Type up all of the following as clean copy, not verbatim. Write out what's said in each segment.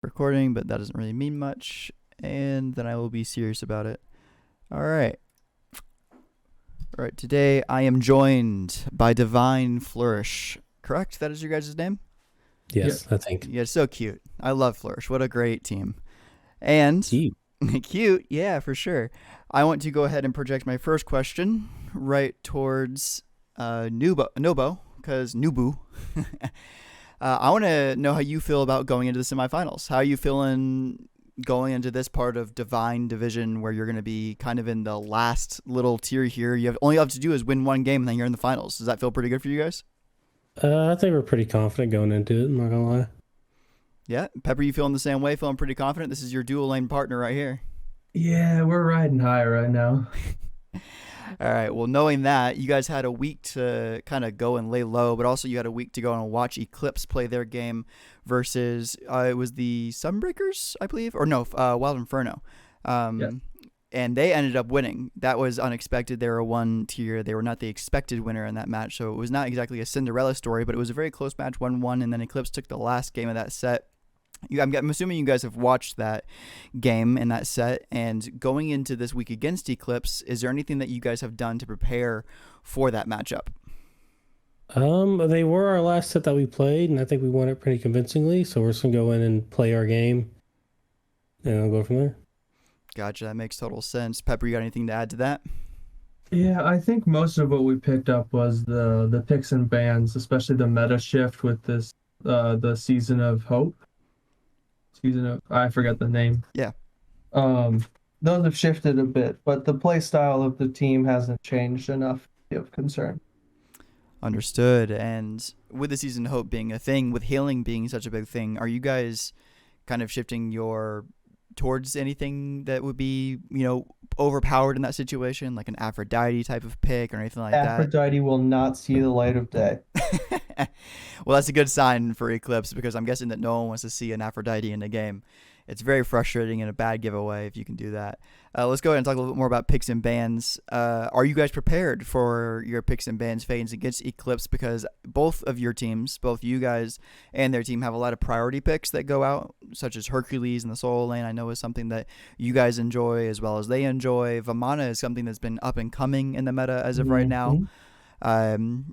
recording, but that doesn't really mean much. And then I will be serious about it. All right. All right. Today I am joined by Divine Flourish. Correct? That is your guys' name? Yes, I think. Yeah, so cute. I love Flourish. What a great team. And Cute. cute, yeah, for sure. I want to go ahead and project my first question right towards Nobo, because Nubu. I want to know how you feel about going into the semifinals. How are you feeling going into this part of Divine Division where you're going to be kind of in the last little tier here? All you have to do is win one game and then you're in the finals. Does that feel pretty good for you guys? I think we're pretty confident going into it, I'm not going to lie. Yeah. Pepper, you feeling the same way? Feeling pretty confident? This is your dual lane partner right here. Yeah, we're riding high right now. All right. Well, knowing that, you guys had a week to kind of go and lay low, but also you had a week to go and watch Eclipse play their game versus it was the Sunbreakers, I believe, or no, Wild Inferno. Yes. And they ended up winning. That was unexpected. They were one tier. They were not the expected winner in that match, so it was not exactly a Cinderella story, but it was a very close match, 1-1, and then Eclipse took the last game of that set. I'm assuming you guys have watched that game in that set, and going into this week against Eclipse, is there anything that you guys have done to prepare for that matchup? They were our last set that we played, and I think we won it pretty convincingly, so we're just going to go in and play our game, and I'll go from there. Gotcha, that makes total sense. Pepper, you got anything to add to that? Yeah, I think most of what we picked up was the picks and bans, especially the meta shift with this the Season of Hope. I forget the name. Yeah. Those have shifted a bit, but the play style of the team hasn't changed enough to be of concern. Understood. And with the Season of Hope being a thing, with healing being such a big thing, are you guys kind of shifting towards anything that would be, overpowered in that situation, like an Aphrodite type of pick or anything like that? Aphrodite will not see the light of day. Well, that's a good sign for Eclipse because I'm guessing that no one wants to see an Aphrodite in the game. It's very frustrating and a bad giveaway if you can do that. Let's go ahead and talk a little bit more about picks and bans. Are you guys prepared for your picks and bans fades against Eclipse? Because both of your teams, both you guys and their team, have a lot of priority picks that go out, such as Hercules in the solo lane. I know is something that you guys enjoy as well as they enjoy. Vamana is something that's been up and coming in the meta as of right now.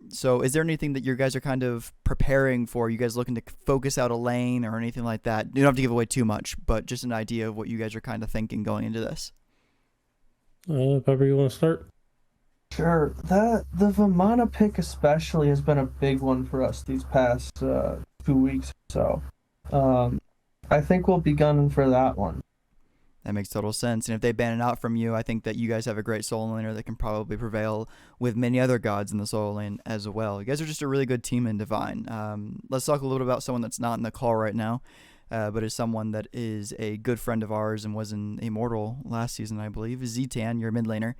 So is there anything that you guys are kind of preparing for? Are you guys looking to focus out a lane or anything like that? You don't have to give away too much, but just an idea of what you guys are kind of thinking going into this. Pepper, you want to start? Sure. The Vamana pick especially has been a big one for us these past 2 weeks or so. I think we'll be gunning for that one. That makes total sense. And if they ban it out from you, I think that you guys have a great solo laner that can probably prevail with many other gods in the solo lane as well. You guys are just a really good team in Divine. Let's talk a little bit about someone that's not in the call right now, but is someone that is a good friend of ours and was in Immortal last season, I believe. Zetan, your mid laner.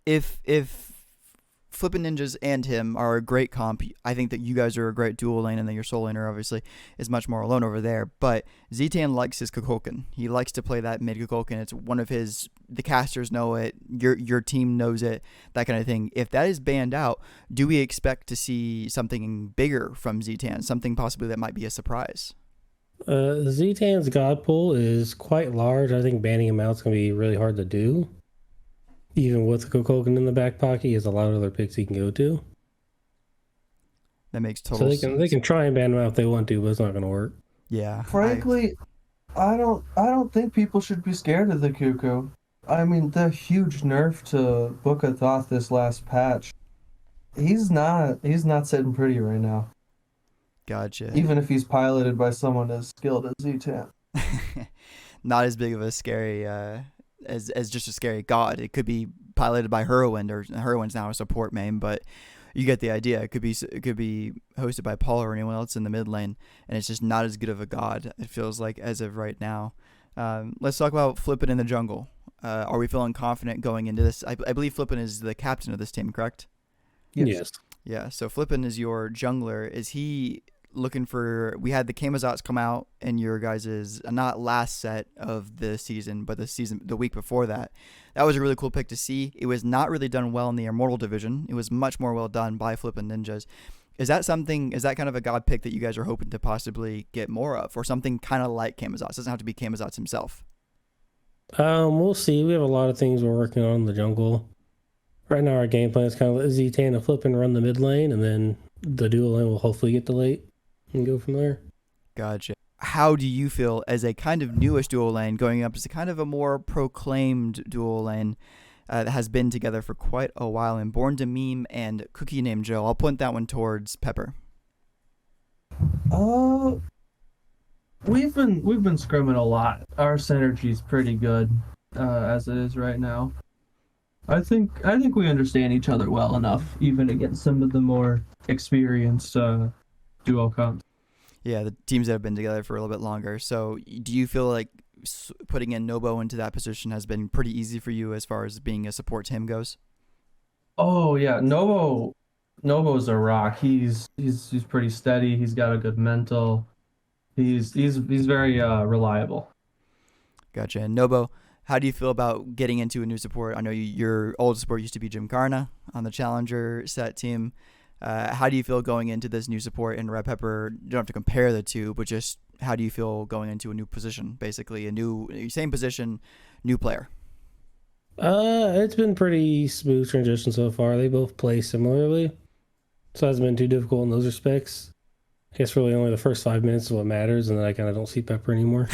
If Flippin' Ninjas and him are a great comp, I think that you guys are a great dual lane, and then your solo laner obviously is much more alone over there. But Zetan likes his Kukulkan. He likes to play that mid Kukulkan. It's one of his. The casters know it. Your team knows it. That kind of thing. If that is banned out, do we expect to see something bigger from Zetan? Something possibly that might be a surprise. Zetan's god pool is quite large. I think banning him out is going to be really hard to do. Even with Kukulkan in the back pocket, he has a lot of other picks he can go to. That makes total sense. So they can try and ban him out if they want to, but it's not going to work. Yeah. Frankly, I don't think people should be scared of the Cuckoo. I mean, the huge nerf to Book of Thoth this last patch. He's not sitting pretty right now. Gotcha. Even if he's piloted by someone as skilled as Zetan. Not as big of a scary as just a scary god. It could be piloted by Hurwind, or Hurwind's now a support main, but you get the idea. It could be hosted by Paul or anyone else in the mid lane, and it's just not as good of a god, it feels like, as of right now. Let's talk about Flippin' in the jungle. Are we feeling confident going into this? I believe Flippin' is the captain of this team, correct? Yes. Yeah, so Flippin' is your jungler. Is he looking for? We had the Kamazats come out in your guys's not last set of the season, but the week before that. That was a really cool pick to see. It was not really done well in the Immortal division. It was much more well done by Flippin' Ninjas. Is that kind of a god pick that you guys are hoping to possibly get more of, or something kind of like Camazotz? It doesn't have to be Camazotz himself. We'll see. We have a lot of things we're working on in the jungle. Right now, our game plan is kind of let Z-Tan to flip and run the mid lane, and then the dual lane will hopefully get the late and go from there. Gotcha. How do you feel as a kind of newish dual lane going up as a kind of a more proclaimed dual lane that has been together for quite a while, and Born to Meme and Cookie Named Joe? I'll point that one towards Pepper. We've been scrimming a lot. Our synergy's pretty good as it is right now. I think we understand each other well enough, even against some of the more experienced duo comps. Yeah, the teams that have been together for a little bit longer. So do you feel like putting in Nobo into that position has been pretty easy for you as far as being a support to him goes? Oh yeah, Nobo's a rock. He's pretty steady. He's got a good mental. He's very reliable. Gotcha. And Nobo, how do you feel about getting into a new support? I know your old support used to be Jim Karna on the Challenger set team. How do you feel going into this new support in Red Pepper? You don't have to compare the two, but just how do you feel going into a new position, basically same position, new player? It's been pretty smooth transition so far. They both play similarly, so it hasn't been too difficult in those respects. I guess really only the first 5 minutes is what matters, and then I kind of don't see Pepper anymore.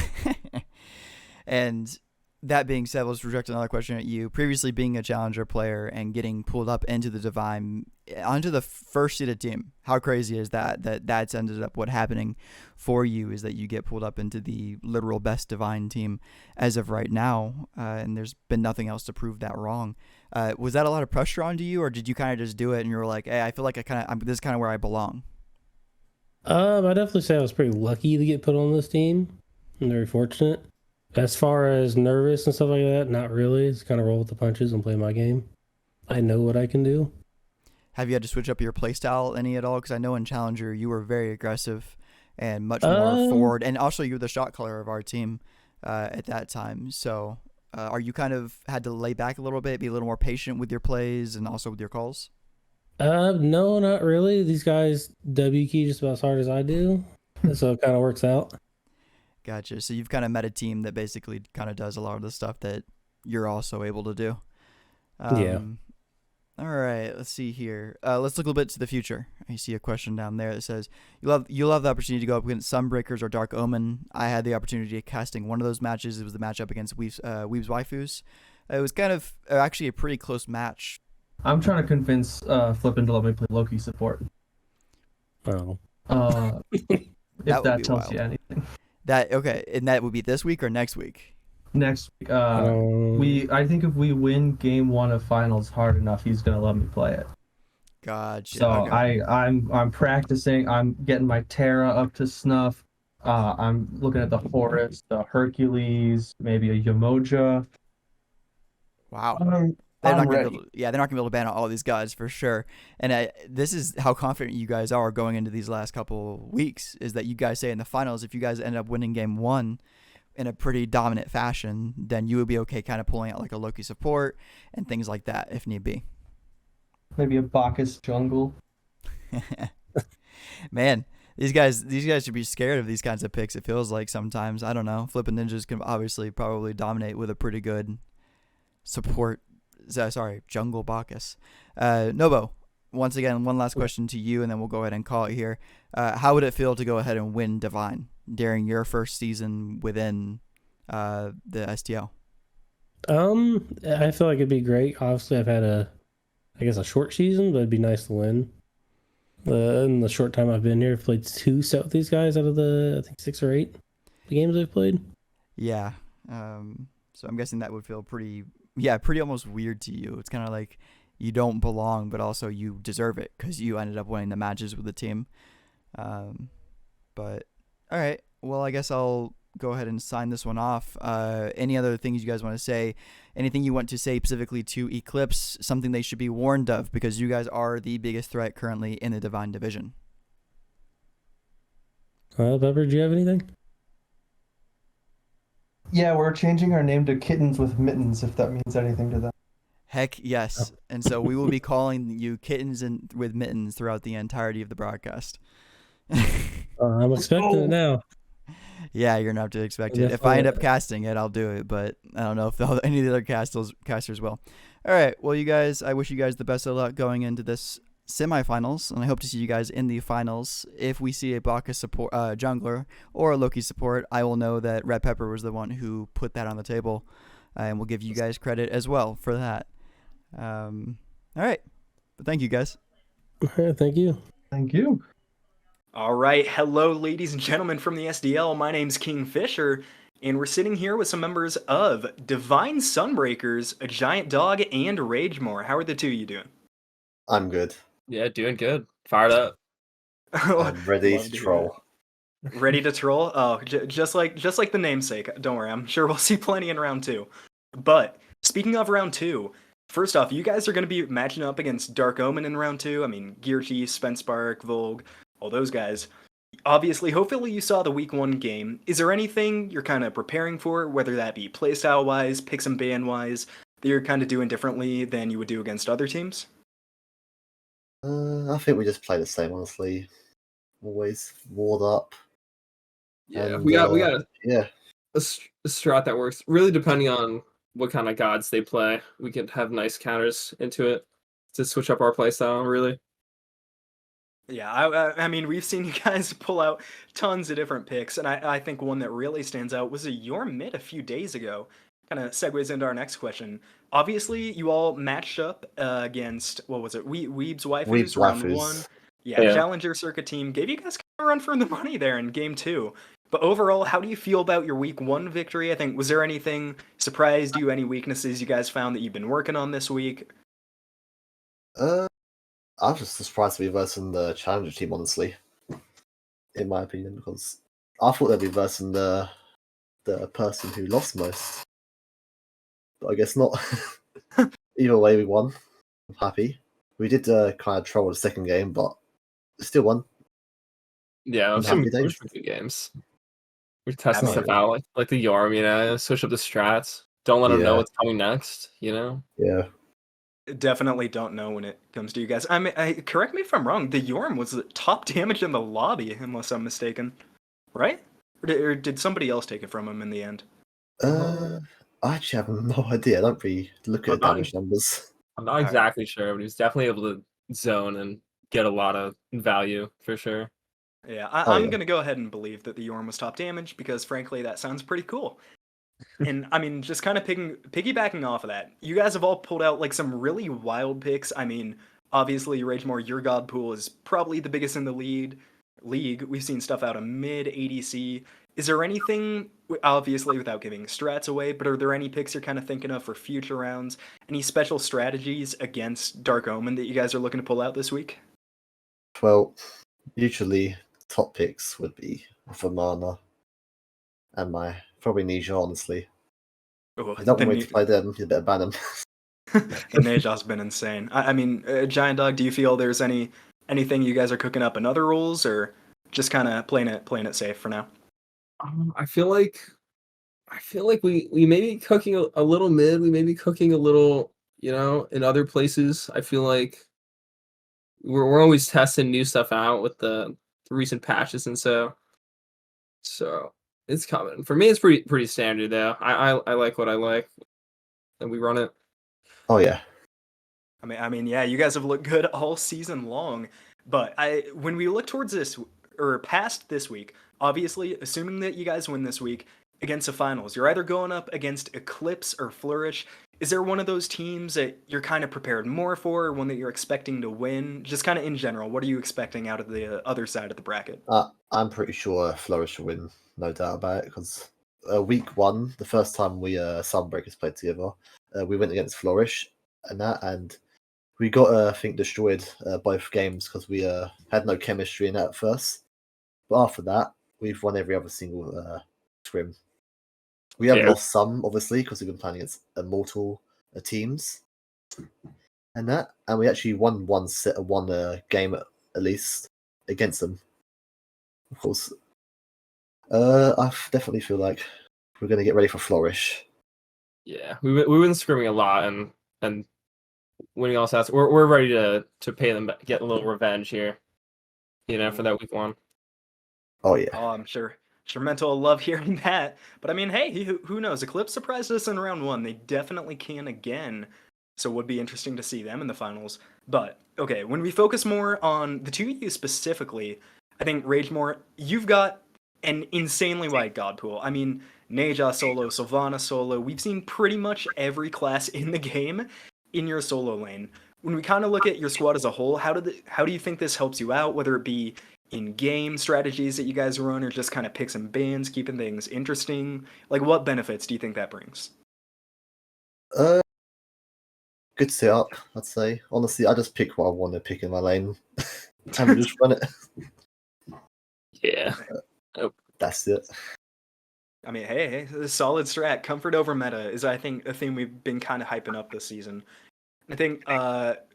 And that being said, let's project another question at you. Previously being a Challenger player and getting pulled up into the Divine, onto the first seeded team, how crazy is that's ended up what happening for you is that you get pulled up into the literal best Divine team as of right now, and there's been nothing else to prove that wrong. Was that a lot of pressure onto you, or did you kind of just do it and you were like, hey, I feel like this is kind of where I belong? I definitely say I was pretty lucky to get put on this team. I'm very fortunate. As far as nervous and stuff like that, not really. It's kind of roll with the punches and play my game. I know what I can do. Have you had to switch up your playstyle any at all? Because I know in Challenger you were very aggressive and much more forward, and also you're the shot caller of our team at that time. So are you kind of had to lay back a little bit, be a little more patient with your plays and also with your calls? No, not really. These guys W key just about as hard as I do, so it kind of works out. Gotcha. So you've kind of met a team that basically kind of does a lot of the stuff that you're also able to do. Yeah. All right. Let's see here. Let's look a little bit to the future. I see a question down there that says, you love the opportunity to go up against Sunbreakers or Dark Omen. I had the opportunity of casting one of those matches. It was the matchup against Weeb's Waifus. It was kind of actually a pretty close match. I'm trying to convince Flippin to let me play Loki support. Oh. If that tells wild. you anything. Okay, and that would be this week or next week? Next week, I think if we win game 1 of finals hard enough, he's gonna let me play it. Gotcha. So okay. I'm practicing. I'm getting my Terra up to snuff. I'm looking at the Horus, the Hercules, maybe a Yamoja. Wow. I'm They're not ready. gonna be able to ban out all these guys for sure. And this is how confident you guys are going into these last couple weeks, is that you guys say in the finals, if you guys end up winning game 1 in a pretty dominant fashion, then you would be okay kind of pulling out like a Loki support and things like that if need be. Maybe a Bacchus jungle. Man, these guys should be scared of these kinds of picks. It feels like sometimes. I don't know. Flippin' Ninjas can obviously probably dominate with a pretty good support. Jungle Bacchus. Nobo, once again, one last question to you, and then we'll go ahead and call it here. How would it feel to go ahead and win Divine during your first season within the STL? I feel like it'd be great. Obviously, I've had a short season, but it'd be nice to win. In the short time I've been here, I've played 2 set with these guys out of the, I think, 6 or 8 games I've played. Yeah. So I'm guessing that would feel pretty almost weird to you. It's kind of like you don't belong, but also you deserve it because you ended up winning the matches with the team. But all right, well, I guess I'll go ahead and sign this one off. Any other things you guys want to say? Anything you want to say specifically to Eclipse? Something they should be warned of, because you guys are the biggest threat currently in the Divine Division. Pepper, do you have anything? Yeah, we're changing our name to Kittens with Mittens, if that means anything to them. Heck yes. And so we will be calling you kittens and with mittens throughout the entirety of the broadcast. I'm expecting it now. Yeah, you're gonna have to expect And it. If I end up casting it, I'll do it, but I don't know if any of the other casters will. All right. Well, you guys, I wish you guys the best of luck going into this semifinals, and I hope to see you guys in the finals. If we see a Bacchus support jungler or a Loki support, I will know that Red Pepper was the one who put that on the table, and we'll give you guys credit as well for that. All right. But thank you, guys. Thank you. Thank you. All right, hello, ladies and gentlemen from the SDL. My name's KingFsher, and we're sitting here with some members of Divine Sunbreakers, a Giant Dog, and Ragemore. How are the two of you doing? I'm good. Yeah, doing good. Fired up. I'm ready Love to to hear troll. Ready to troll? Oh, just like the namesake. Don't worry, I'm sure we'll see plenty in round 2. But speaking of round 2, first off, you guys are going to be matching up against Dark Omen in round 2. I mean, Gear Chief, SunBrk, Volg, all those guys. Obviously, hopefully you saw the week 1 game. Is there anything you're kind of preparing for, whether that be playstyle-wise, picks and ban-wise, that you're kind of doing differently than you would do against other teams? I think we just play the same, honestly. Always ward up. Yeah, And, we got yeah. a strat that works. Really, depending on what kind of gods they play, we could have nice counters into it to switch up our playstyle. Really. Yeah, I mean, we've seen you guys pull out tons of different picks, and I think one that really stands out was your mid a few days ago. Kind of segues into our next question. Obviously, you all matched up against, what was it, Weeb's Waifus, Weeb's round Waifus. 1. Yeah, Yeah. Challenger Circuit team gave you guys kind of a run for the money there in game 2. But overall, how do you feel about your week 1 victory? I think, was there anything surprised you, any weaknesses you guys found that you've been working on this week? I'm just surprised to be versing the Challenger team, honestly. In my opinion, because I thought they'd be versing the person who lost most. But I guess not. Either way, we won. I'm happy. We did kind of troll the second game, but still won. Yeah, I'm some happy days. good games. We're testing stuff Absolutely. out, like the Yarm, switch up the strats. Don't let them know Yeah. what's coming next. Yeah. Definitely don't know when it comes to you guys. I mean, correct me if I'm wrong. The Yorm was the top damage in the lobby, unless I'm mistaken, right? Or did somebody else take it from him in the end? I actually have no idea. I don't really look at damage numbers. I'm not Alright. exactly sure, but he was definitely able to zone and get a lot of value for sure. Yeah, Oh, I'm yeah. gonna go ahead and believe that the Yorm was top damage because, frankly, that sounds pretty cool. And I mean, just kind of piggybacking off of that, you guys have all pulled out like some really wild picks. I mean, obviously, Ragemore, your god pool is probably the biggest in the league. We've seen stuff out of mid ADC. Is there anything, obviously, without giving strats away, but are there any picks you're kind of thinking of for future rounds? Any special strategies against Dark Omen that you guys are looking to pull out this week? Well, usually top picks would be for mana and my probably Nisha, honestly. Oh, If you don't the want me to play them, you better ban them. the Neja's been insane. I mean, Giant Dog, do you feel there's anything you guys are cooking up in other roles, or just kind of playing it safe for now? I feel like we may be cooking a little mid. We may be cooking a little, in other places. I feel like we're always testing new stuff out with the recent patches, and so it's coming. For me, it's pretty standard though. I like what I like, and we run it. Oh yeah. I mean, yeah, you guys have looked good all season long. But when we look towards this or past this week, obviously, assuming that you guys win this week against the finals, you're either going up against Eclipse or Flourish. Is there one of those teams that you're kind of prepared more for, or one that you're expecting to win? Just kind of in general, what are you expecting out of the other side of the bracket? I'm pretty sure Flourish will win, no doubt about it, because week 1, the first time we Sunbreakers played together, we went against Flourish and we got I think destroyed both games because we had no chemistry in that at first. But after that, we've won every other single scrim. We have lost some, obviously, because we've been playing against immortal teams and we actually won one game at least against them. Of course, I definitely feel like we're going to get ready for Flourish. Yeah, we've been scrimming a lot, and winning all stats. We're ready to pay them back, get a little revenge here, for that week 1. Oh yeah. Oh, I'm sure. Sure, Mental will love hearing that. But I mean, hey, who knows? Eclipse surprised us in round 1. They definitely can again. So it would be interesting to see them in the finals. But okay, when we focus more on the two of you specifically, I think Ragemore, you've got an insanely wide god pool. I mean, Neja solo, Sylvana solo. We've seen pretty much every class in the game in your solo lane. When we kind of look at your squad as a whole, how do you think this helps you out? Whether it be in-game strategies that you guys run, or just kind of picks and bans, keeping things interesting? Like, what benefits do you think that brings? Good setup, I'd say. Honestly, I just pick what I want to pick in my lane and just run it. Yeah. That's it. I mean, hey, a solid strat. Comfort over meta is, I think, a thing we've been kind of hyping up this season. I think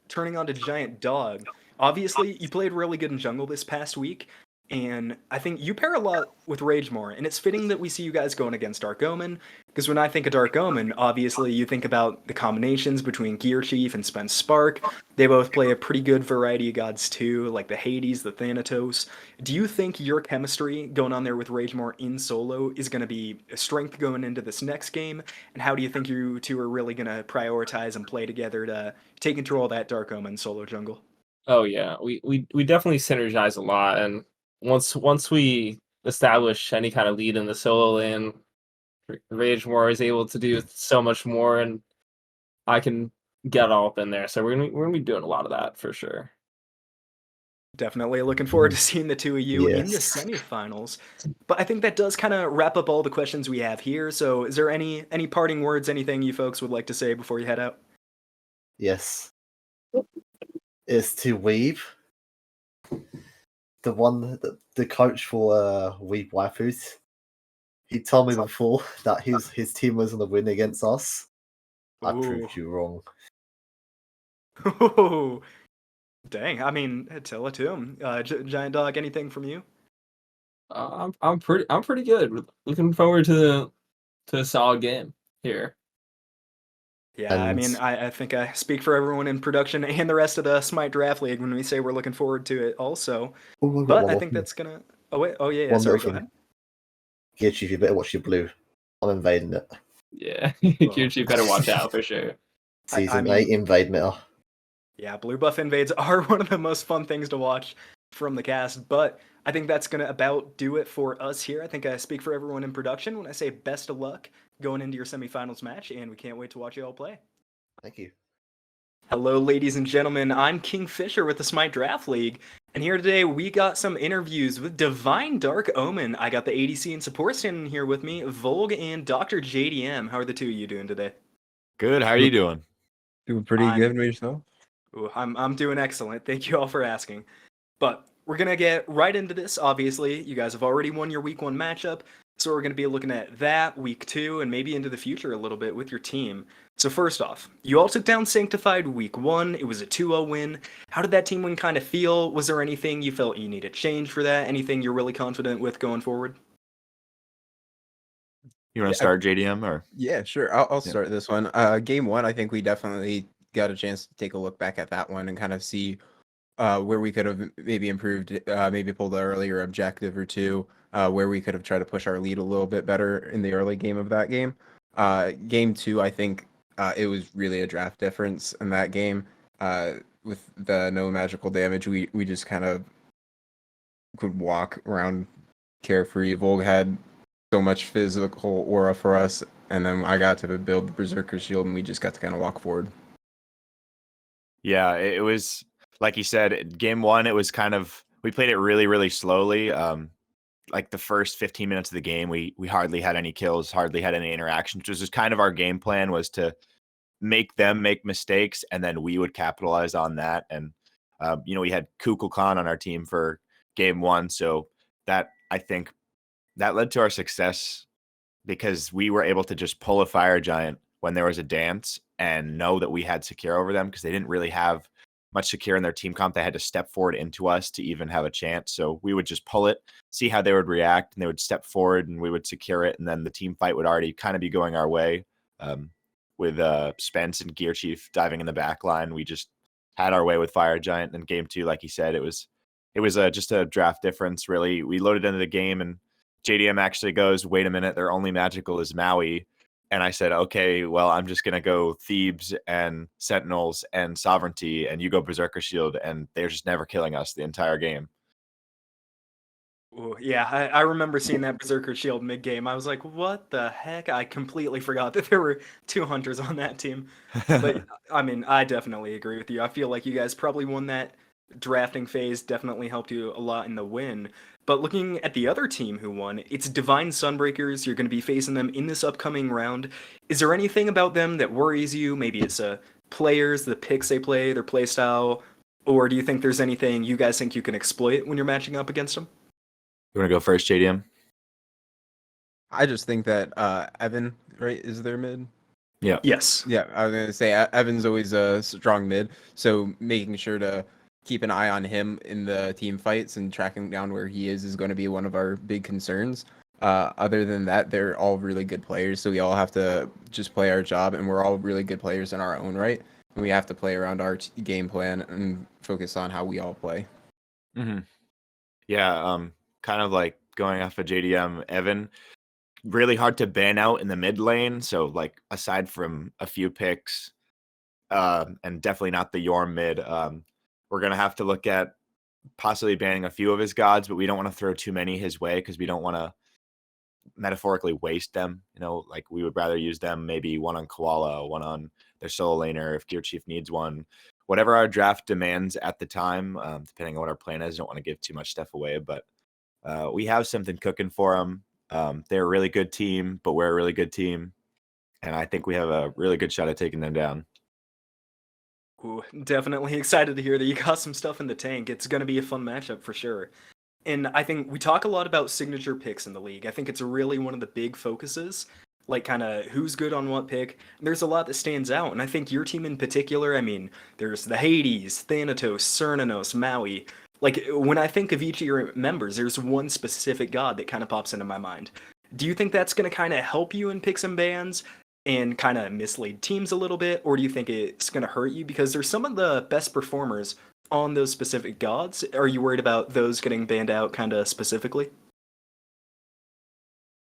turning on to Giant Dog, obviously you played really good in jungle this past week, and I think you pair a lot with Ragemore, and it's fitting that we see you guys going against Dark Omen, because when I think of Dark Omen, obviously you think about the combinations between Gear Chief and Spence Spark. They both play a pretty good variety of gods too, like the Hades, the Thanatos. Do you think your chemistry going on there with Ragemore in solo is going to be a strength going into this next game? And how do you think you two are really going to prioritize and play together to take control of that Dark Omen solo jungle? Oh yeah, we definitely synergize a lot, and once we establish any kind of lead in the solo lane, Ragemore is able to do so much more, and I can get all up in there. So we're gonna be doing a lot of that for sure. Definitely looking forward to seeing the two of you in the Yes. semifinals. But I think that does kind of wrap up all the questions we have here. So is there any parting words, anything you folks would like to say before you head out? Yes. It's to Weeb. The coach for Weeb Waifus. He told me before that his team was gonna win against us. I proved you wrong. Ooh. Dang, I mean, tell it to him. Giant Dog, anything from you? I'm pretty good. Looking forward to a solid game here. Yeah, I mean, I think I speak for everyone in production and the rest of the Smite Draft League when we say we're looking forward to it also. But I think that's gonna... Oh, wait. Oh, yeah, sorry, go ahead. Gear Chief, you better watch your blue. I'm invading it. Yeah, you better watch out for sure. Season 8 invade meta. Yeah, blue buff invades are one of the most fun things to watch from the cast, but I think that's going to about do it for us here. I think I speak for everyone in production when I say best of luck going into your semifinals match, and we can't wait to watch you all play. Thank you. Hello, ladies and gentlemen. I'm KingFsher with the Smite Draft League, and here today we got some interviews with Divine Dark Omen. I got the ADC and support standing here with me, Volg and Dr. JDM. How are the two of you doing today? Good. How are you doing? Doing pretty good with yourself. Ooh, I'm doing excellent. Thank you all for asking. But we're going to get right into this. Obviously, you guys have already won your week 1 matchup, so we're going to be looking at that week 2 and maybe into the future a little bit with your team. So first off, you all took down Sanctified week 1. It was a 2-0 win. How did that team win kind of feel? Was there anything you felt you needed change for that? Anything you're really confident with going forward? You want to start, JDM, or? Yeah, sure. I'll start this one. Game 1, I think we definitely got a chance to take a look back at that one and kind of see where we could have maybe improved, maybe pulled an earlier objective or two, where we could have tried to push our lead a little bit better in the early game of that game. Game 2, I think it was really a draft difference in that game. With the no magical damage, we just kind of could walk around carefree. Volg had so much physical aura for us, and then I got to build the Berserker Shield, and we just got to kind of walk forward. Yeah, it was, like you said, game 1, it was kind of, we played it really, really slowly. Like the first 15 minutes of the game, we hardly had any kills, hardly had any interactions, which was just kind of our game plan, was to make them make mistakes, and then we would capitalize on that. And, we had Kukulkan on our team for game 1, so that, I think, that led to our success because we were able to just pull a Fire Giant when there was a dance and know that we had secure over them, because they didn't really have much secure in their team comp. They had to step forward into us to even have a chance. So we would just pull it, see how they would react, and they would step forward and we would secure it. And then the team fight would already kind of be going our way. with Spence and Gear Chief diving in the back line. We just had our way with Fire Giant. And game 2, like he said, it was just a draft difference, really. We loaded into the game, and JDM actually goes, wait a minute, their only magical is Maui. And I said, okay, well, I'm just going to go Thebes and Sentinels and Sovereignty, and you go Berserker Shield, and they're just never killing us the entire game. Ooh, yeah, I remember seeing that Berserker Shield mid-game. I was like, what the heck? I completely forgot that there were 2 hunters on that team. But, I mean, I definitely agree with you. I feel like you guys probably won that drafting phase, definitely helped you a lot in the win. But looking at the other team who won, it's Divine Sunbreakers. You're going to be facing them in this upcoming round. Is there anything about them that worries you? Maybe it's players, the picks they play, their play style, or do you think there's anything you guys think you can exploit when you're matching up against them? You want to go first, JDM? I just think that Evan, right, is their mid. Yeah. Yes. Yeah, I was gonna say Evan's always a strong mid, so making sure to keep an eye on him in the team fights and tracking down where he is going to be one of our big concerns. Other than that, they're all really good players, so we all have to just play our job, and we're all really good players in our own right. And we have to play around our game plan and focus on how we all play. Mm-hmm. Yeah, kind of like going off of JDM, Evan, really hard to ban out in the mid lane. So like aside from a few picks, and definitely not the Yorm mid, we're gonna have to look at possibly banning a few of his gods, but we don't want to throw too many his way because we don't want to metaphorically waste them. You know, like we would rather use them maybe one on Koala, one on their solo laner if Gear Chief needs one. Whatever our draft demands at the time, depending on what our plan is. Don't want to give too much stuff away, but we have something cooking for them. They're a really good team, but we're a really good team. And I think we have a really good shot at taking them down. Ooh, definitely excited to hear that you got some stuff in the tank. It's going to be a fun matchup for sure. And I think we talk a lot about signature picks in the league. I think it's really one of the big focuses, like kind of who's good on what pick. There's a lot that stands out, and I think your team in particular, I mean, there's the Hades, Thanatos, Cernunnos, Maui. Like, when I think of each of your members, there's one specific god that kind of pops into my mind. Do you think that's going to kind of help you in picks and bans and kind of mislead teams a little bit, or do you think it's going to hurt you? Because there's some of the best performers on those specific gods. Are you worried about those getting banned out kind of specifically?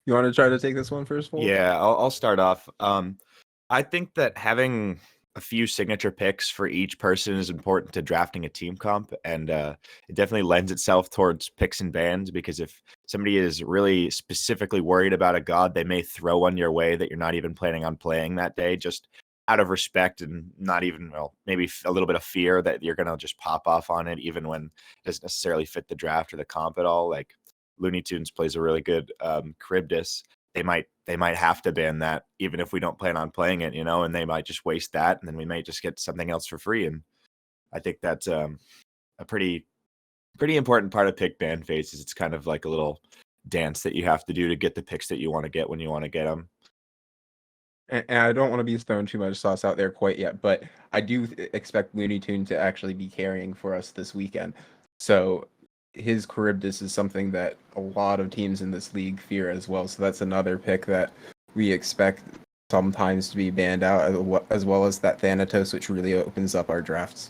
You want to try to take this one first, Wolf? Yeah, I'll start off. I think that having a few signature picks for each person is important to drafting a team comp, and it definitely lends itself towards picks and bans, because if somebody is really specifically worried about a god, they may throw one your way that you're not even planning on playing that day, just out of respect and not even, well, maybe a little bit of fear that you're going to just pop off on it, even when it doesn't necessarily fit the draft or the comp at all. Like Looney Tunes plays a really good Charybdis. They might have to ban that even if we don't plan on playing it, you know, and they might just waste that, and then we might just get something else for free. And I think that's a pretty important part of pick ban phases. It's kind of like a little dance that you have to do to get the picks that you want to get when you want to get them. And I don't want to be throwing too much sauce out there quite yet, but I do expect Looney Tune to actually be carrying for us this weekend. So his Charybdis is something that a lot of teams in this league fear as well. So that's another pick that we expect sometimes to be banned out, as well as that Thanatos, which really opens up our drafts.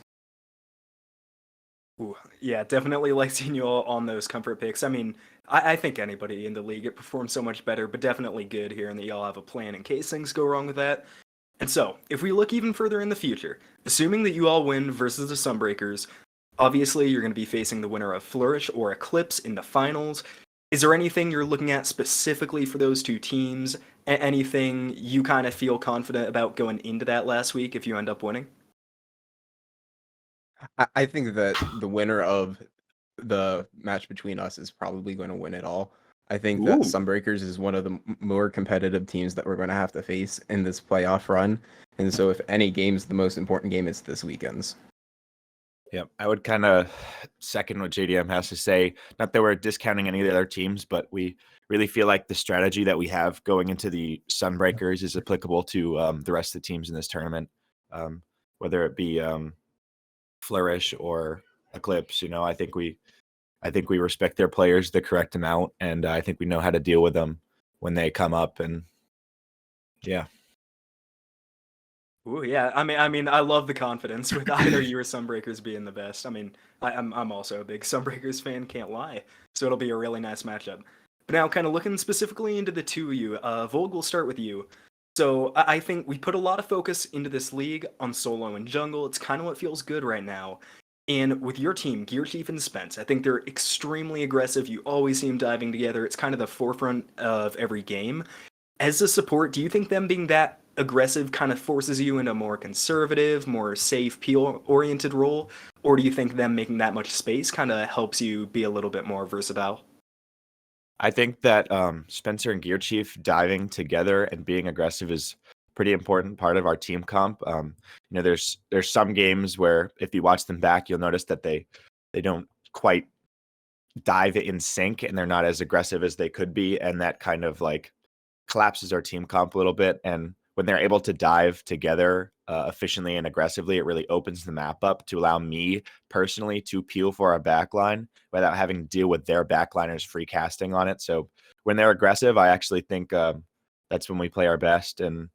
Ooh, yeah, definitely like seeing you all on those comfort picks. I mean, I think anybody in the league, it performs so much better, but definitely good hearing that y'all have a plan in case things go wrong with that. And so, if we look even further in the future, assuming that you all win versus the Sunbreakers, obviously you're going to be facing the winner of Flourish or Eclipse in the finals. Is there anything you're looking at specifically for those two teams? Anything you kind of feel confident about going into that last week if you end up winning? I think that the winner of the match between us is probably going to win it all. I think that Ooh. Sunbreakers is one of the more competitive teams that we're going to have to face in this playoff run. And so if any game's the most important game, it's this weekend's. Yep, I would kind of second what JDM has to say. Not that we're discounting any of the other teams, but we really feel like the strategy that we have going into the Sunbreakers is applicable to the rest of the teams in this tournament, whether it be Flourish or Eclipse. You know, I think we respect their players the correct amount, and I think we know how to deal with them when they come up. And yeah. Ooh, yeah. I mean, I love the confidence with either you or Sunbreakers being the best. I mean, I'm also a big Sunbreakers fan, can't lie. So it'll be a really nice matchup. But now, kind of looking specifically into the two of you, Volg, we'll start with you. So I think we put a lot of focus into this league on solo and jungle. It's kind of what feels good right now. And with your team, Gear Chief and Spence, I think they're extremely aggressive. You always see them diving together. It's kind of the forefront of every game. As a support, do you think them being that aggressive kind of forces you into a more conservative, more safe, peel-oriented role? Or do you think them making that much space kind of helps you be a little bit more versatile? I think that Spencer and Gear Chief diving together and being aggressive is pretty important part of our team comp. There's some games where if you watch them back, you'll notice that they don't quite dive in sync and they're not as aggressive as they could be, and that kind of like collapses our team comp a little bit. And when they're able to dive together efficiently and aggressively, it really opens the map up to allow me personally to peel for our backline without having to deal with their backliners free casting on it. So when they're aggressive, I actually think that's when we play our best, and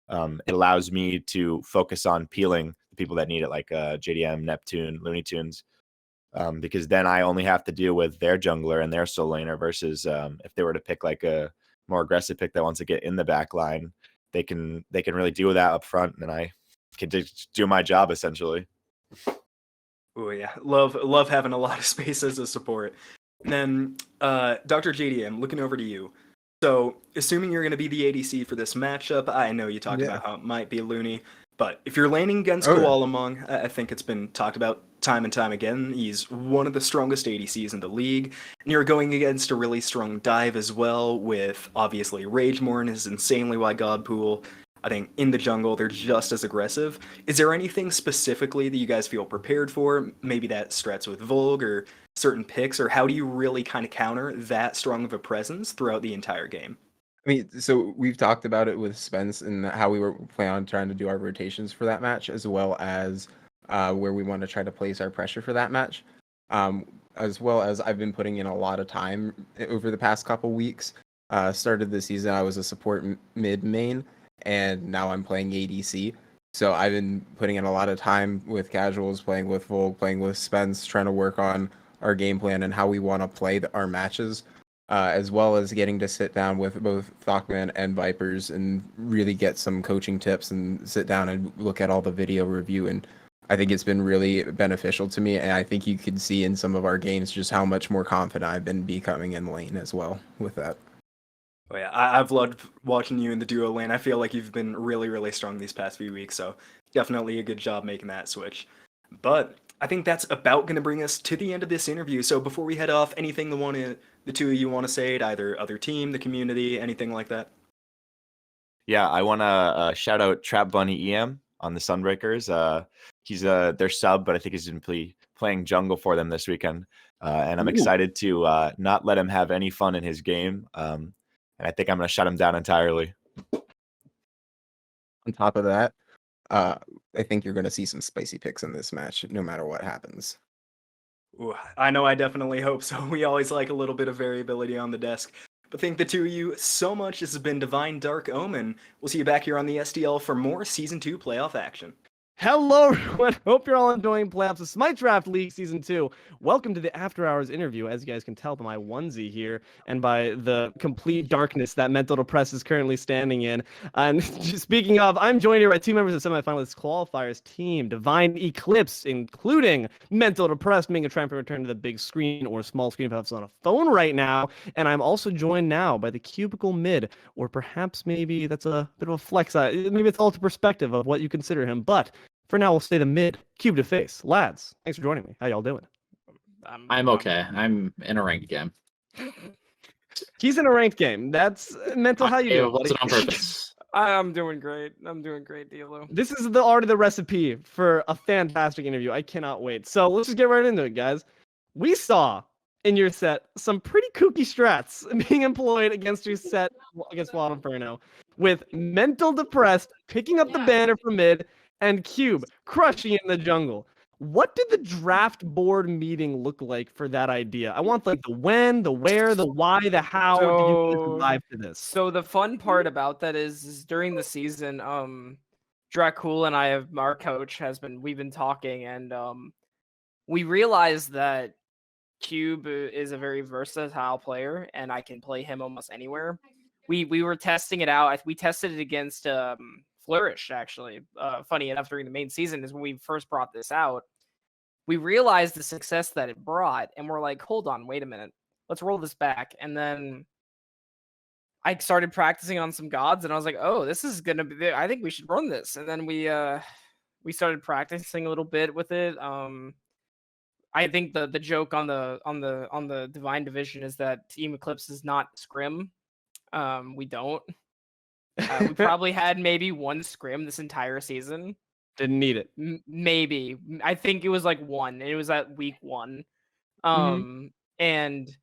it allows me to focus on peeling the people that need it, like JDM, Neptune, Looney Tunes, because then I only have to deal with their jungler and their soul laner versus if they were to pick like a more aggressive pick that wants to get in the back line, they can really deal with that up front, and I can just do my job essentially. Oh yeah, love having a lot of space as a support. And then Dr. JDM, looking over to you. So, assuming you're going to be the ADC for this matchup, I know you talked about how it might be Looney, but if you're laning against Koalamong, I think it's been talked about time and time again. He's one of the strongest ADCs in the league, and you're going against a really strong dive as well, with obviously Ragemore and his insanely wide God pool. I think in the jungle, they're just as aggressive. Is there anything specifically that you guys feel prepared for? Maybe that strats with Volg or certain picks, or how do you really kind of counter that strong of a presence throughout the entire game? I mean, so we've talked about it with Spence and how we were planning on trying to do our rotations for that match, as well as where we want to try to place our pressure for that match. As well as I've been putting in a lot of time over the past couple weeks. Started the season, I was a support mid main, and now I'm playing ADC. So I've been putting in a lot of time with casuals, playing with Volk, playing with Spence, trying to work on our game plan and how we want to play our matches. As well as getting to sit down with both Thokman and Vipers and really get some coaching tips and sit down and look at all the video review. And I think it's been really beneficial to me. And I think you can see in some of our games just how much more confident I've been becoming in lane as well with that. Oh yeah, I've loved watching you in the duo lane. I feel like you've been really, really strong these past few weeks, so definitely a good job making that switch. But I think that's about going to bring us to the end of this interview. So before we head off, anything the two of you want to say to either other team, the community, anything like that? Yeah, I want to shout out Trap Bunny EM on the Sunbreakers. He's their sub, but I think he's going to be playing jungle for them this weekend. And I'm excited to not let him have any fun in his game. And I think I'm going to shut him down entirely. On top of that, I think you're going to see some spicy picks in this match, no matter what happens. Ooh, I know I definitely hope so. We always like a little bit of variability on the desk. But thank the two of you so much. This has been Divine Dark Omen. We'll see you back here on the SDL for more Season 2 playoff action. Hello, everyone. Hope you're all enjoying playoffs of Smite Draft League Season 2. Welcome to the After Hours interview. As you guys can tell by my onesie here and by the complete darkness that Mental Depressed is currently standing in. And speaking of, I'm joined here by two members of semifinalist qualifiers team, Divine Eclipse, including Mental Depressed, making a triumphant return to the big screen or small screen if it's on a phone right now. And I'm also joined now by the Cubicle Mid, or perhaps maybe that's a bit of a flex. Maybe it's all to perspective of what you consider him. But for now, we'll stay the mid, cube to face. Lads, thanks for joining me. How y'all doing? I'm okay. I'm in a ranked game. He's in a ranked game. That's mental. How you doing? It wasn't on purpose. I'm doing great. I'm doing great, Deelo. This is already the recipe for a fantastic interview. I cannot wait. So let's just get right into it, guys. We saw in your set some pretty kooky strats being employed against your set against Wild Inferno, with Mental Depressed picking up the banner from mid and Cube crushing it in the jungle. What did the draft board meeting look like for that idea? I want like the when, the where, the why, the how. Did you arrive to this? So the fun part about that is during the season, Dracul and I have our coach we've been talking, and we realized that Cube is a very versatile player, and I can play him almost anywhere. We were testing it out. We tested it against Flourish, actually. Funny enough, during the main season is when we first brought this out. We realized the success that it brought, and we're like, hold on, wait a minute. Let's roll this back. And then I started practicing on some gods, and I was like, oh, this is going to be, I think we should run this. And then we started practicing a little bit with it. I think the joke on the Divine Division is that Team Eclipse is not scrim. We don't. We probably had maybe one scrim this entire season. Didn't need it. Maybe. I think it was like one. And it was at week 1. And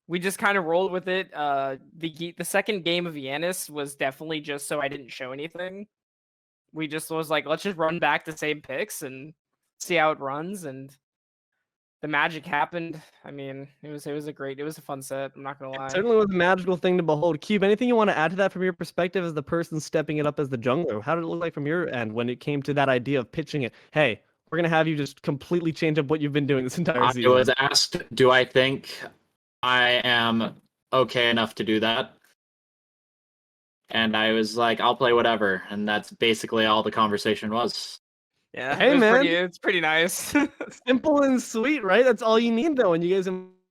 we just kind of rolled with it. The second game of Yanis was definitely just so I didn't show anything. We just was like, let's just run back the same picks and see how it runs. And the magic happened. I mean, it was a fun set. I'm not gonna lie. It certainly was a magical thing to behold. Cube, anything you want to add to that from your perspective as the person stepping it up as the jungler? How did it look like from your end when it came to that idea of pitching it? Hey, we're gonna have you just completely change up what you've been doing this entire season. I was asked, do I think I am okay enough to do that? And I was like, I'll play whatever. And that's basically all the conversation was. Yeah, hey man, it's pretty nice. Simple and sweet, right? That's all you need though, and you guys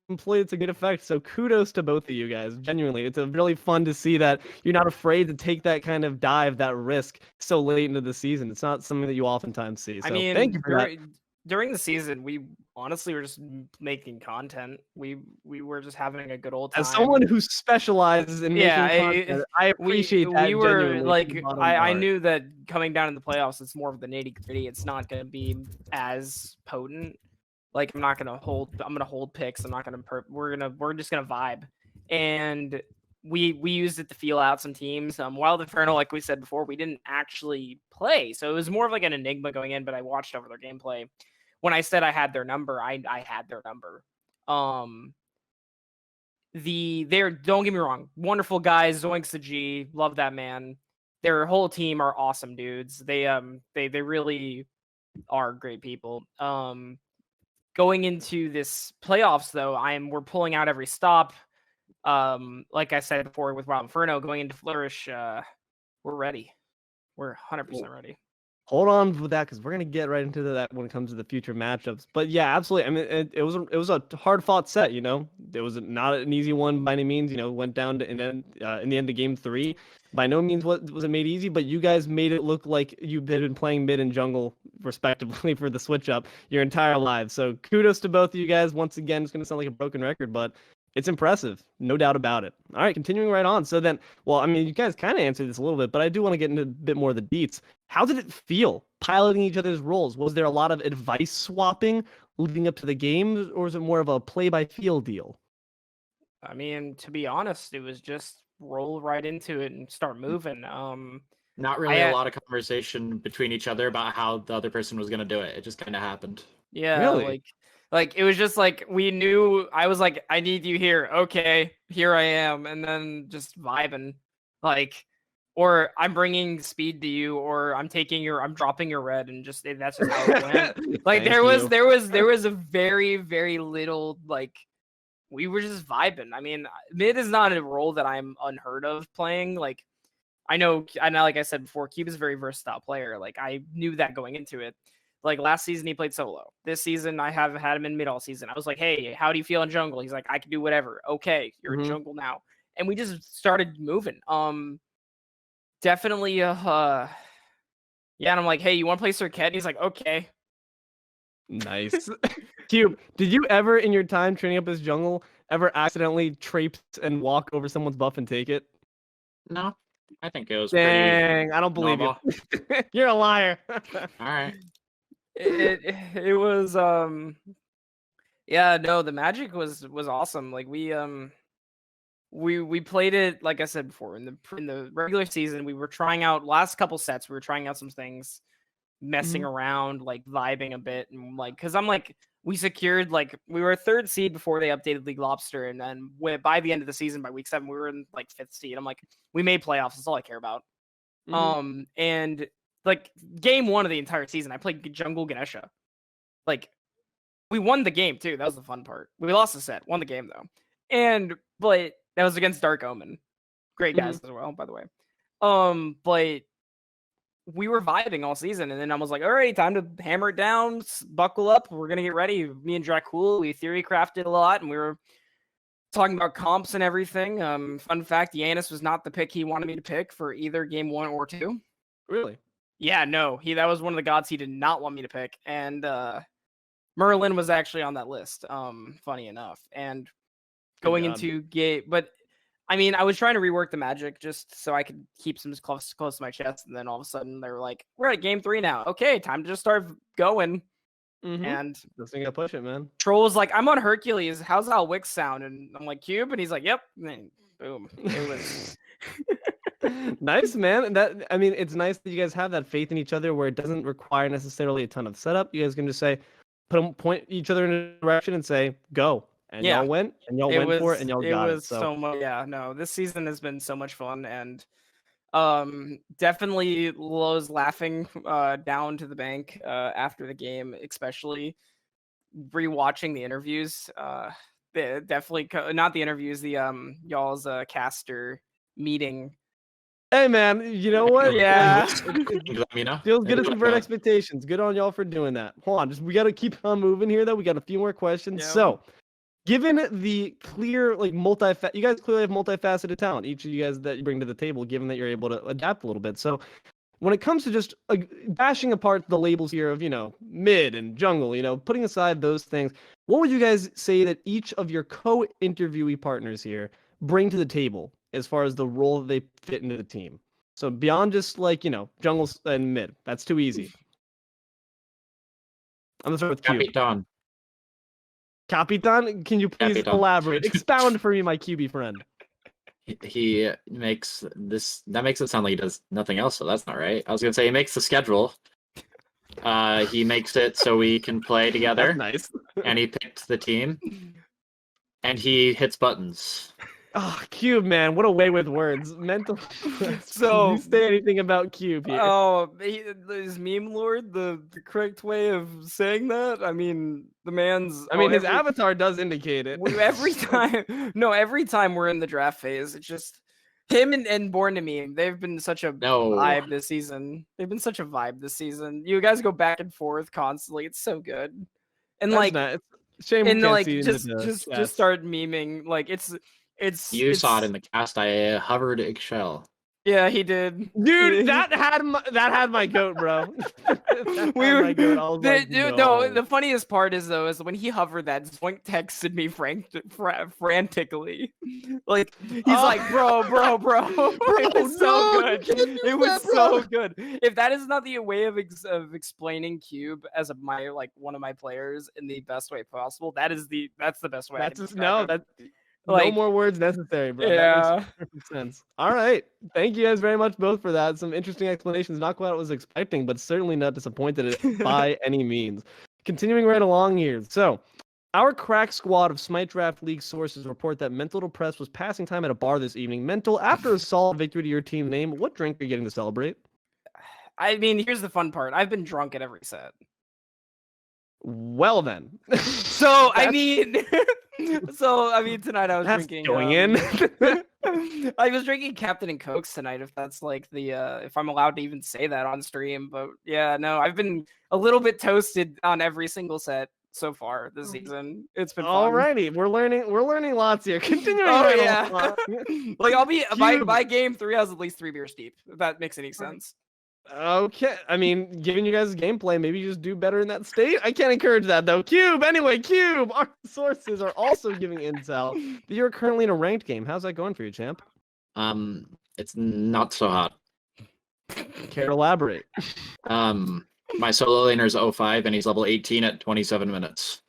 employed it to good effect. So kudos to both of you guys. Genuinely, it's really fun to see that you're not afraid to take that kind of dive, that risk so late into the season. It's not something that you oftentimes see. So I mean, thank you for that. During the season, we honestly were just making content. We were just having a good old time. As someone who specializes in making content, I appreciate that. We were genuinely like, from the bottom of I my heart. knew that coming down in the playoffs, it's more of the nitty gritty. It's not going to be as potent. Like I'm gonna hold picks. I'm not gonna. We're just gonna vibe, and we used it to feel out some teams. Wild Inferno, like we said before, we didn't actually play, so it was more of like an enigma going in. But I watched over their gameplay. When I said I had their number, I had their number. Don't get me wrong, wonderful guys. Zoinks the G, love that man. Their whole team are awesome dudes. They really are great people. Going into this playoffs though, we're pulling out every stop. Like I said before with Wild Inferno, going into Flourish, we're ready. We're 100% ready. Hold on with that because we're gonna get right into that when it comes to the future matchups. But yeah, absolutely. I mean, it was a hard fought set. You know, it was not an easy one by any means. You know, went down to in the end of game 3. By no means was it made easy, but you guys made it look like you've been playing mid and jungle respectively for the switch up your entire lives. So kudos to both of you guys. Once again, it's gonna sound like a broken record, but it's impressive, no doubt about it. All right, continuing right on. So then, well, I mean, you guys kind of answered this a little bit, but I do want to get into a bit more of the deets. How did it feel piloting each other's roles? Was there a lot of advice swapping leading up to the games, or was it more of a play-by-feel deal? I mean, to be honest, it was just roll right into it and start moving. Not really a lot of conversation between each other about how the other person was going to do it. It just kind of happened. Yeah, really? Like it was just like we knew. I was like, I need you here. Okay, here I am, and then just vibing, like, or I'm bringing speed to you, or I'm dropping your red, and just that's just how it went. Like there was a very very little like we were just vibing. I mean, mid is not a role that I'm unheard of playing. Like I know, like I said before, Cube is a very versatile player. Like I knew that going into it. Like last season, he played solo. This season, I have had him in mid all season. I was like, hey, how do you feel in jungle? He's like, I can do whatever. Okay, you're in jungle now. And we just started moving. Definitely, yeah, and I'm like, hey, you want to play Circuit? And he's like, okay. Nice. Cube, did you ever in your time training up as jungle ever accidentally traipse and walk over someone's buff and take it? No, I think it was Dang, I don't believe normal. you. You're a liar. All right. It was yeah, no, the magic was awesome. Like we played it, like I said before, in the regular season. We were trying out last couple sets, we were trying out some things, messing around, like vibing a bit, and like because I'm like, we secured, like we were 3rd seed before they updated League Lobster, and then by the end of the season, by week 7, we were in like 5th seed. I'm like, we made playoffs, that's all I care about. And like game 1 of the entire season, I played Jungle Ganesha. Like, we won the game too. That was the fun part. We lost the set, won the game though. But that was against Dark Omen. Great guys as well, by the way. But we were vibing all season, and then I was like, all right, time to hammer it down, buckle up. We're gonna get ready. Me and Dracul, we theory crafted a lot, and we were talking about comps and everything. Fun fact, Yanis was not the pick he wanted me to pick for either game 1 or 2. Really? Yeah, no. That was one of the gods he did not want me to pick. And Merlin was actually on that list, funny enough. And going into game, but I mean, I was trying to rework the magic just so I could keep some close to my chest, and then all of a sudden they were like, we're at game 3 now. Okay, time to just start going. And just gotta push it, man. Troll was like, I'm on Hercules. How's Al Wix sound? And I'm like, Cube, and he's like, yep. And then, boom. It was nice, man. That, I mean, it's nice that you guys have that faith in each other where it doesn't require necessarily a ton of setup. You guys can just say, point each other in a direction and say, go. And y'all went, and y'all went for it, and y'all got it. So much. Yeah, no, this season has been so much fun, and definitely Lowe's laughing down to the bank after the game, especially rewatching the interviews. Definitely not the interviews, the y'all's caster meeting. Hey man, you know what? Yeah. Feels good to subvert expectations. Good on y'all for doing that. Hold on, we gotta keep on moving here though. We got a few more questions. Yeah. So, given the clear, like, you guys clearly have multifaceted talent, each of you guys that you bring to the table, given that you're able to adapt a little bit. So, when it comes to just bashing apart the labels here of, mid and jungle, putting aside those things, what would you guys say that each of your co-interviewee partners here bring to the table as far as the role that they fit into the team? So, beyond just, jungle and mid. That's too easy. I'm going to start with Q. Capitan, can you please elaborate? Expound for me, my QB friend. He makes this. That makes it sound like he does nothing else, so that's not right. I was gonna say he makes the schedule. He makes it so we can play together. That's nice. And he picked the team. And he hits buttons. Oh, Cube, man, what a way with words. Mental. So, can you say anything about Cube here? Oh, is meme lord the correct way of saying that? I mean, the man's. I mean, his avatar does indicate it. Every time we're in the draft phase, it's just him and Born to Meme. They've been such a vibe this season. You guys go back and forth constantly. It's so good. And That's shame. And just start memeing. Like it's. You saw it in the cast. I hovered eggshell. Yeah, he did. Dude, that had my goat, bro. The funniest part is when he hovered that, Zoink texted me frantically. Like he's like, bro. It was so good. It was so good. If that is not the way of explaining Cube as one of my players in the best way possible, that's the best way. No more words necessary, bro. Yeah. That makes perfect sense. All right. Thank you guys very much both for that. Some interesting explanations. Not quite what I was expecting, but certainly not disappointed by any means. Continuing right along here. So, our crack squad of Smite Draft League sources report that Mental Depressed was passing time at a bar this evening. Mental, after a solid victory to your team name, what drink are you getting to celebrate? I mean, here's the fun part. I've been drunk at every set. Well then. Tonight I was drinking. I was drinking Captain and Cokes tonight. If that's if I'm allowed to even say that on stream, but yeah, no, I've been a little bit toasted on every single set so far this season. It's been fun. Alrighty, we're learning lots here. Continuing. I'll be by game 3. I was at least 3 beers deep. If that makes any sense. Okay, I mean, giving you guys gameplay, maybe you just do better in that state. I can't encourage that though. Cube, our sources are also giving intel that you're currently in a ranked game. How's that going for you, champ? It's not so hot. Care to elaborate? My solo laner is 05 and he's level 18 at 27 minutes.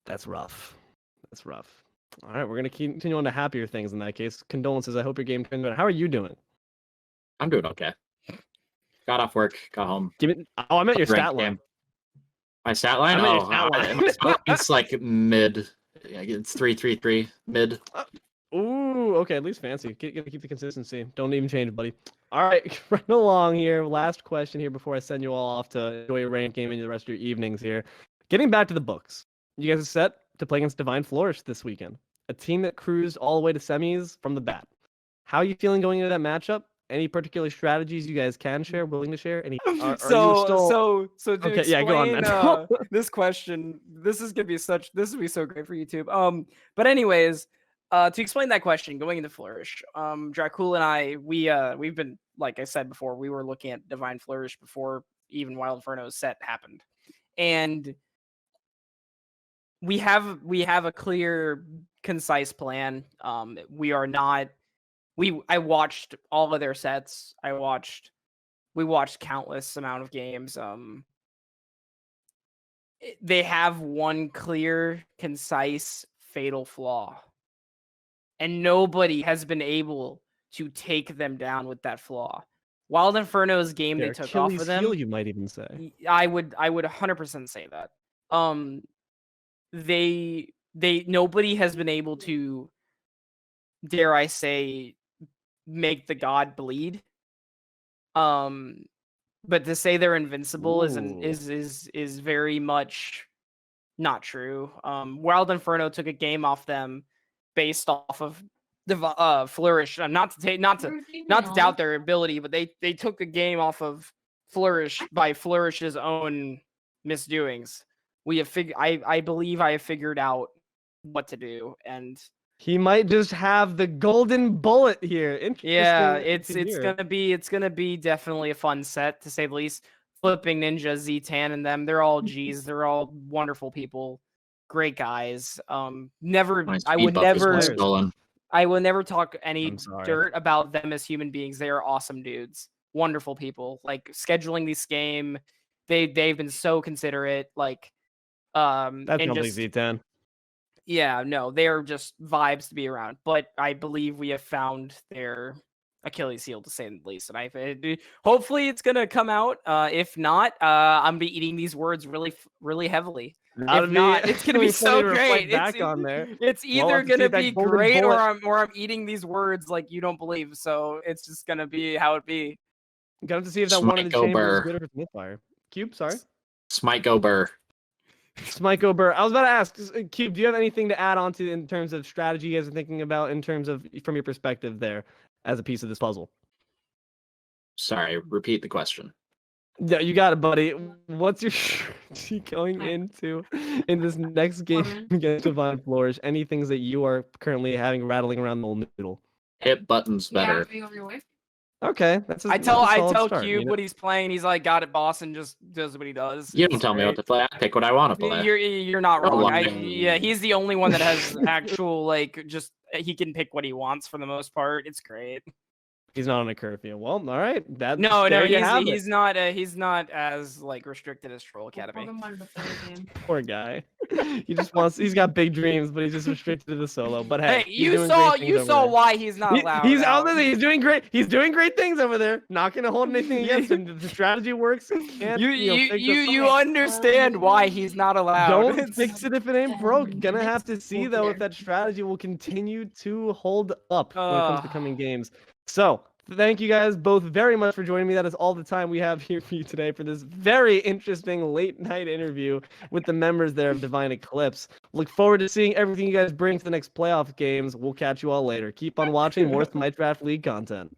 That's rough. All right, we're gonna continue on to happier things in that case. Condolences. I hope your game turns out. How are you doing? I'm doing okay. Got off work, got home. I meant your stat line. My stat line? It's like mid. It's 3-3-3 mid. Ooh, okay, at least fancy. Gotta keep the consistency. Don't even change it, buddy. All right, right along here. Last question here before I send you all off to enjoy your ranked game and the rest of your evenings here. Getting back to the books. You guys are set to play against Divine Flourish this weekend, a team that cruised all the way to semis from the bat. How are you feeling going into that matchup? Any particular strategies you guys can share, willing to share? Any? Are you still... So to Okay, explain yeah, go on, man. this question, this is gonna be so great for YouTube. But anyways, to explain that question, going into Flourish, Dracula and I, we've been, like I said before, we were looking at Divine Flourish before even Wild Inferno's set happened, and we have a clear, concise plan. I watched all of their sets. We watched countless amount of games. They have one clear, concise, fatal flaw, and nobody has been able to take them down with that flaw. Wild Inferno's game Their they took Achilles off of them. heel, you might even say. I would 100% say that. Nobody has been able to, dare I say, make the god bleed. But to say they're invincible is very much not true. Wild Inferno took a game off them based off of the Flourish. Not to doubt their ability, but they took a game off of Flourish by Flourish's own misdoings. I believe I have figured out what to do, and he might just have the golden bullet here. Interesting. Yeah, it's gonna be definitely a fun set, to say the least. Flipping Ninja, Z-Tan, and them, they're all G's. They're all wonderful people, great guys. I would never talk any dirt about them as human beings. They are awesome dudes, wonderful people. Like, scheduling this game, they've been so considerate. Like, that's probably Z-Tan. Yeah, no, they're just vibes to be around. But I believe we have found their Achilles heel, to say the least. And hopefully it's gonna come out. If not, I'm be eating these words really, really heavily. If not, it's gonna be so great. It's either gonna be great, or I'm eating these words like you don't believe. So it's just gonna be how it be. Got to see if that one in the chamber is good for Smithfire. Cube, sorry. Smite go Burr. Smite go Burr. I was about to ask, Cube, do you have anything to add on to in terms of strategy you guys are thinking about in terms of, from your perspective there, as a piece of this puzzle? Sorry, repeat the question. Yeah, you got it, buddy. What's your strategy going into in this next game against Divine Flourish? Any things that you are currently having rattling around the old noodle? Hit buttons better. Okay, I tell Cube what he's playing. He's like, "Got it, boss," and just does what he does. You don't tell me what to play. I pick what I want to play. You're not wrong. He's the only one that has actual, like, just he can pick what he wants for the most part. It's great. He's not on a curfew. Well, all right. He's not as, like, restricted as Troll Academy. Poor guy. He's got big dreams, but he's just restricted to the solo. But hey, you saw why he's not allowed. He's out there. He's doing great. He's doing great things over there. Not gonna hold anything against him. The strategy works. You understand why he's not allowed. Don't fix it if it ain't broke. Gonna have to see though if that strategy will continue to hold up when it comes to coming games. So, thank you guys both very much for joining me. That is all the time we have here for you today for this very interesting late night interview with the members there of Divine Eclipse. Look forward to seeing everything you guys bring to the next playoff games. We'll catch you all later. Keep on watching more Smite Draft League content.